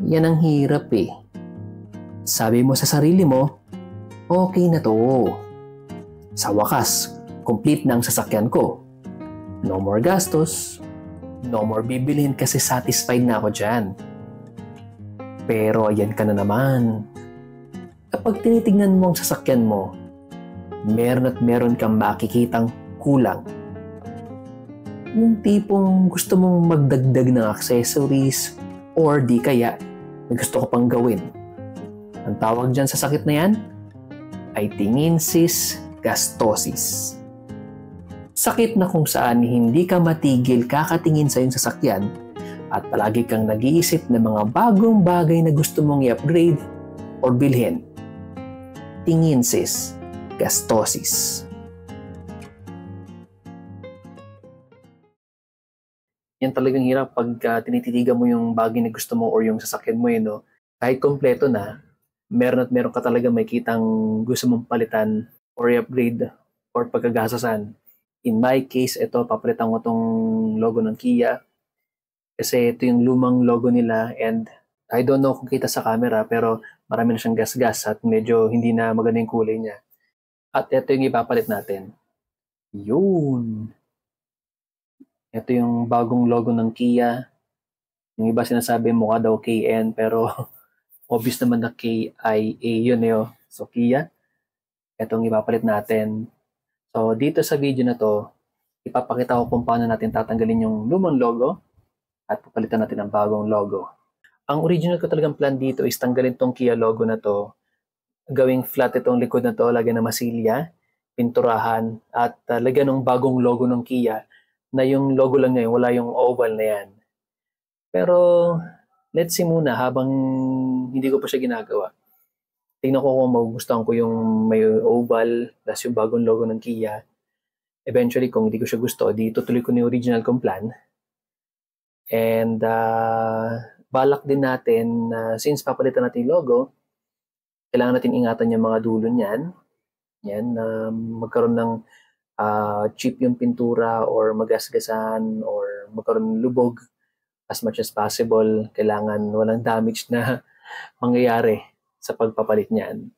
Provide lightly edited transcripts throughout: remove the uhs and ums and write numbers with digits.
Yan ang hirap eh. Sabi mo sa sarili mo, okay na to. Sa wakas, complete na ang sasakyan ko. No more gastos, no more bibilhin kasi satisfied na ako dyan. Pero ayan ka na naman. Kapag tinitignan mo ang sasakyan mo, meron at meron kang makikitang kulang. Yung tipong gusto mong magdagdag ng accessories or di kaya may gusto ko pang gawin. Ang tawag dyan sa sakit na yan ay tinginsis gastosis. Sakit na kung saan hindi ka matigil kakatingin sa iyong sasakyan at palagi kang nag-iisip ng mga bagong bagay na gusto mong i-upgrade or bilhin. Tinginsis gastosis. Yan talagang hirap pag tinititigan mo yung bagay na gusto mo or yung sasakyan mo no? Kahit kompleto na, meron at meron ka talaga may kitang gusto mong palitan or i-upgrade or pagkagasasan. In my case, ito, papalitan ko tong logo ng Kia kasi ito yung lumang logo nila and I don't know kung kita sa camera pero marami na siyang gas-gas at medyo hindi na maganda yung kulay niya. At ito yung ipapalit natin. Yun! Ito yung bagong logo ng Kia. Yung iba sinasabi mukha daw KN pero obvious naman na KIA yun eh. So Kia, itong ipapalit natin. So dito sa video na to, ipapakita ko kung paano natin tatanggalin yung lumang logo at papalitan natin ang bagong logo. Ang original ko talagang plan dito is tanggalin tong Kia logo na to, gawing flat itong likod na to, lagyan ng masilya, pinturahan, at lagyan ng bagong logo ng Kia na yung logo lang niya, wala yung oval na yan. Pero let's see muna habang hindi ko pa siya ginagawa. Tingnan ko kung magugustuhan ko yung may oval plus yung bagong logo ng Kia. Eventually, kung hindi ko siya gusto, di tutuloy ko na yung original kong plan. And balak din natin, since papalitan natin yung logo, kailangan natin ingatan yung mga dulo niyan. Yan, magkaroon ng cheap yung pintura or magasgasan or magkaroon ng lubog as much as possible. Kailangan walang damage na mangyayari sa pagpapalit niyan.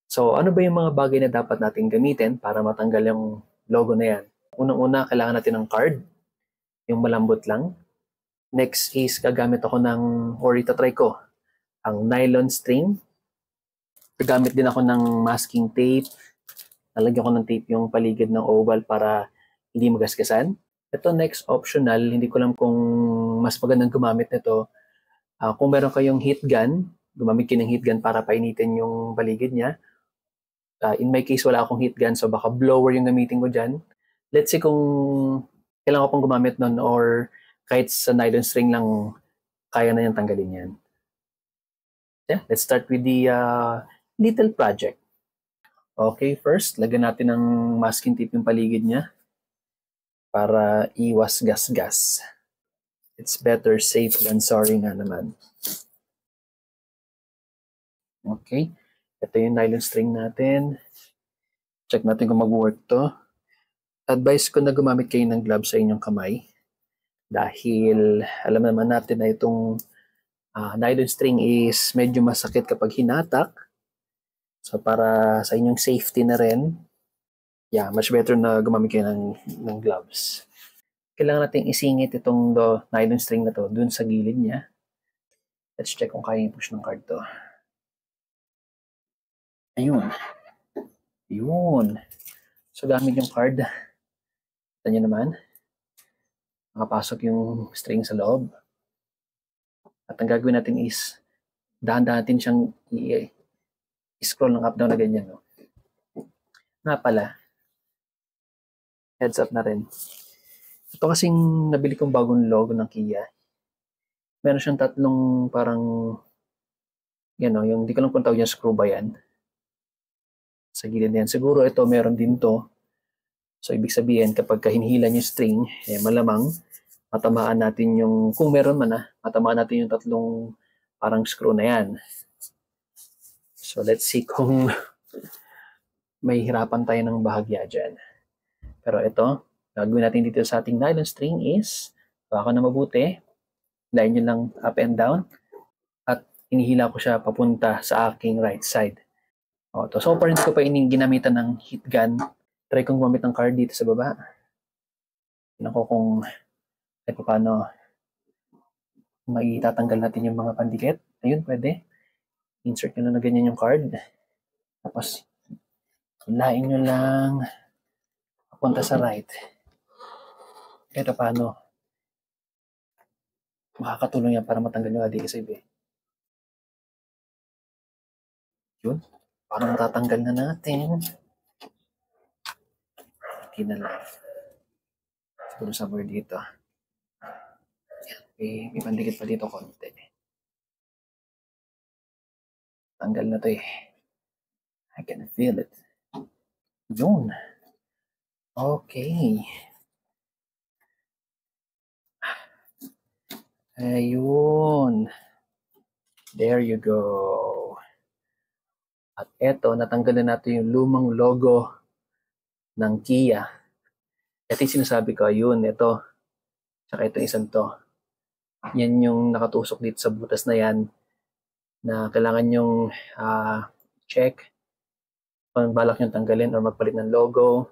So, ano ba yung mga bagay na dapat natin gamitin para matanggal yung logo na yan? Unang-una, kailangan natin ng card, yung malambot lang. Next is gagamit ako or itatry ko, ang nylon string. Gagamit din ako ng masking tape. Lalagyan ko ng tape yung paligid ng oval para hindi magasgasan. Ito next optional, hindi ko alam kung mas magandang gumamit nito. Kung meron kayong heat gun, gumamit kayo ng heat gun para painitin yung paligid niya. In my case, wala akong heat gun, so baka blower yung gamitin ko dyan. Let's say kung kailangan ko pong gumamit nun or kahit sa nylon string lang, kaya na yung tanggalin yan. Yeah, let's start with the little project. Okay, first, lagyan natin ng masking tape yung paligid niya para iwas gas-gas. It's better safe than sorry nga naman. Okay, ito yung nylon string natin. Check natin kung mag-work to. Advice ko na gumamit kayo ng gloves sa inyong kamay dahil alam naman natin na itong nylon string is medyo masakit kapag hinatak. So para sa inyong safety na rin, yeah, much better na gumamit kayo ng gloves. Kailangan natin isingit itong nylon string na to dun sa gilid niya. Let's check kung kaya i-push ng card to. Ayun. Yun. So gamit yung card. Ito nyo naman. Makapasok yung string sa loob. At ang gagawin natin is dahan-dahan natin siyang i-scroll ng up down na ganyan. No? Nga pala, heads up na rin. Ito kasing nabili kong bagong logo ng Kia. Meron siyang tatlong parang, yung di ko lang kung tawag yung screw ba yan. Sa gilid yan. Siguro ito meron din to. So ibig sabihin kapag hinihila yung string, malamang matamaan natin yung, kung meron man matamaan natin yung tatlong parang screw na yan. So let's see kung may hirapan tayo ng bahagya dyan. Pero ito, gagawin natin dito sa ating nylon string is, baka na mabuti, line nyo lang up and down. hinihila ko siya papunta sa aking right side. So far hindi ko pa ginamitan ng heat gun. Try kong gumamit ng card dito sa baba. Tignan ko kung paano maitatanggal natin yung mga pandikit. Ayun, pwede. Insert nyo na ganyan yung card. Tapos, hilain nyo lang papunta sa right. Kahit paano makakatulong yan para matanggal yung adhesive. Yun. Parang natatanggal na natin. Okay na lang. Siguro somewhere dito. May pandikit pa dito konti. Tanggal na to eh. I can feel it. Yun. Okay. Ayun. There you go. At eto, natanggal na natin yung lumang logo ng Kia. Ito yung sinasabi ko, ayun, ito. Tsaka ito isang to. Yan yung nakatusok dito sa butas na yan na kailangan yung check kung balak nyo tanggalin or magpalit ng logo.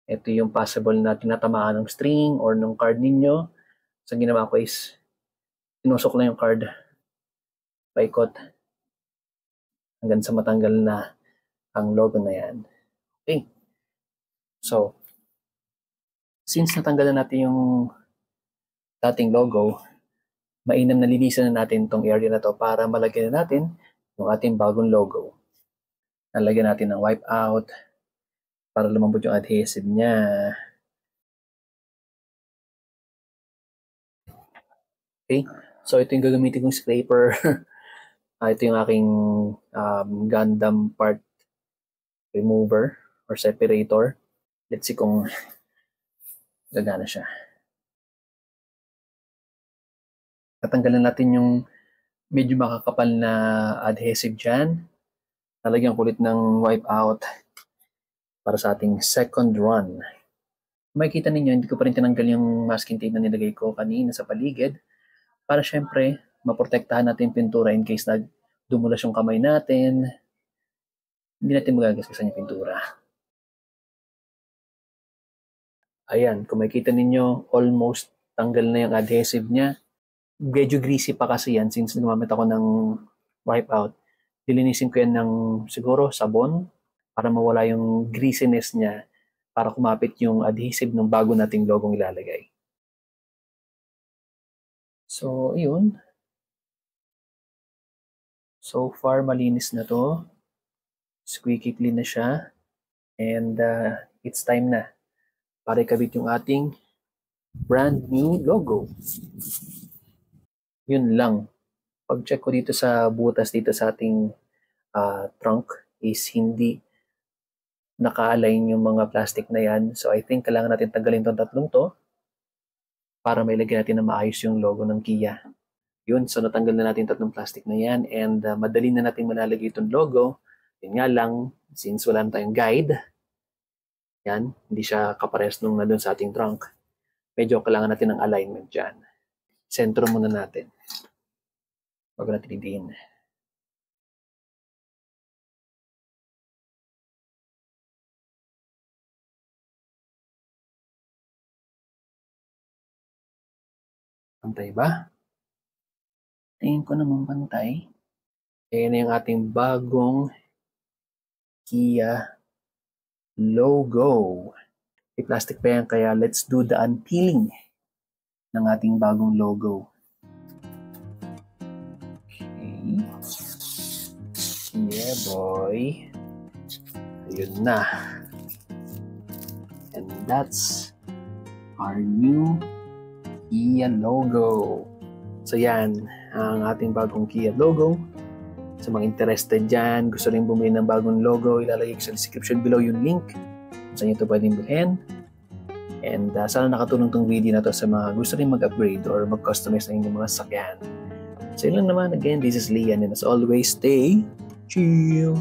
Ito yung possible na tinatamaan ng string or ng card ninyo. So, ginawa ko is tinusok lang yung card paikot hanggang sa matanggal na ang logo na yan. Okay. So, since natanggal na natin yung dating logo, mainam na linisan na natin itong area na to para malagyan na natin yung ating bagong logo. Nalagyan natin ng wipe out para lumambot yung adhesive niya. Okay. So, ito yung gagamitin kong scraper. Ito yung aking Gundam part remover or separator. Let's see kung gagana siya. Tatanggalan natin yung medyo makakapal na adhesive dyan. Nalagyan ko ulit ng wipe out para sa ating second run. Makikita ninyo, hindi ko pa rin tinanggal yung masking tape na nilagay ko kanina sa paligid para syempre maprotektahan natin yung pintura in case na dumulas yung kamay natin. Hindi natin magagasgasan yung pintura. Ayan, kung makikita ninyo, almost tanggal na yung adhesive niya. Medyo greasy pa kasi yan since gumamit ako ng wipe out. Dilinisin ko yan ng siguro sabon para mawala yung greasiness niya para kumapit yung adhesive ng bago nating logong ilalagay. So, yun. So far, malinis na to. Squeaky clean na siya. And it's time na para ikabit yung ating brand new logo. Yun lang. Pag-check ko dito sa butas dito sa ating trunk is hindi naka-align yung mga plastic na yan. So I think kailangan natin tanggalin itong tatlong to para mailagay natin na maayos yung logo ng Kia. Yun, so natanggal na natin tatlong plastic na yan and madali na natin malalagay itong logo. Yun nga lang, since wala na tayong guide, yan, hindi siya kapares nung nandun sa ating trunk. Medyo kailangan natin ng alignment dyan. Sentro muna natin. Bago natin idiin. Pantay ba? Tingin ko naman pantay. Ayan na yung ating bagong Kia logo. May plastic pa yan, kaya let's do the unpeeling ng ating bagong logo. Okay. Yeah, boy. Ayun na. And that's our new Kia logo. So yan, ang ating bagong Kia logo. Sa mga interested dyan, gusto rin bumili ng bagong logo, ilalagay ko sa description below yung link kung saan nyo ito pwedeng bilhin. And sana nakatulong tong video na to sa mga gusto rin mag-upgrade or mag-customize ng inyong mga sakyan. So yun lang naman. Again, this is Lian and as always, stay chill.